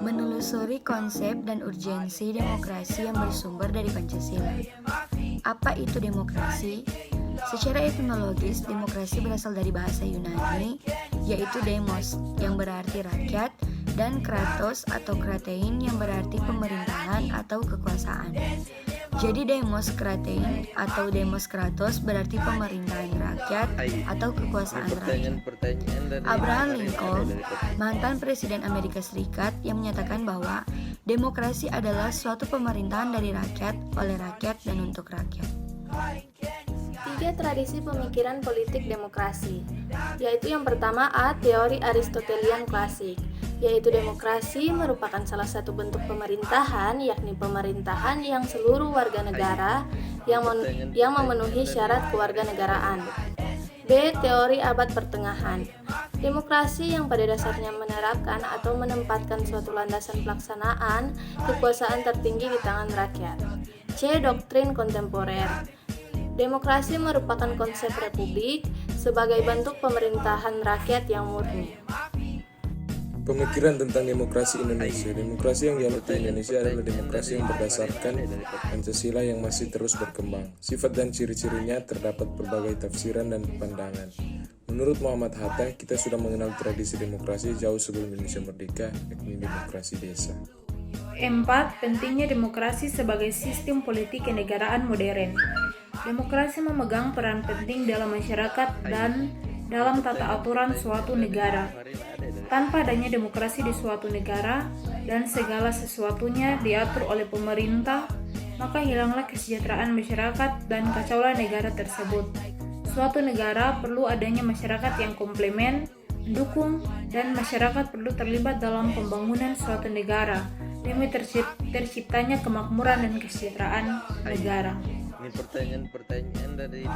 Menelusuri konsep dan urgensi demokrasi yang bersumber dari Pancasila. Apa itu demokrasi? Secara etimologis, demokrasi berasal dari bahasa Yunani, yaitu demos, yang berarti rakyat, dan kratos atau kratein yang berarti pemerintahan atau kekuasaan. Jadi demos kratein atau demos kratos berarti pemerintahan rakyat atau kekuasaan rakyat. Abraham Lincoln, mantan Presiden Amerika Serikat, yang menyatakan bahwa demokrasi adalah suatu pemerintahan dari rakyat, oleh rakyat, dan untuk rakyat. 3 tradisi pemikiran politik demokrasi, yaitu yang pertama A. Teori Aristotelian klasik, yaitu demokrasi merupakan salah satu bentuk pemerintahan, yakni pemerintahan yang seluruh warga negara yang memenuhi syarat kewarganegaraan. B. Teori abad pertengahan, demokrasi yang pada dasarnya menerapkan atau menempatkan suatu landasan pelaksanaan kekuasaan tertinggi di tangan rakyat. C. Doktrin kontemporer, demokrasi merupakan konsep republik sebagai bentuk pemerintahan rakyat yang murni. Pemikiran tentang demokrasi Indonesia. Demokrasi yang dianut di Indonesia adalah demokrasi yang berdasarkan Pancasila yang masih terus berkembang. Sifat dan ciri-cirinya terdapat berbagai tafsiran dan pandangan. Menurut Muhammad Hatta, kita sudah mengenal tradisi demokrasi jauh sebelum Indonesia merdeka, yakni demokrasi desa. 4. Pentingnya demokrasi sebagai sistem politik kenegaraan modern. Demokrasi memegang peran penting dalam masyarakat dan dalam tata aturan suatu negara. Tanpa adanya demokrasi di suatu negara dan segala sesuatunya diatur oleh pemerintah, maka hilanglah kesejahteraan masyarakat dan kacaulah negara tersebut. Suatu negara perlu adanya masyarakat yang komplement, mendukung, dan masyarakat perlu terlibat dalam pembangunan suatu negara demi terciptanya kemakmuran dan kesejahteraan negara. Ini pertanyaan dari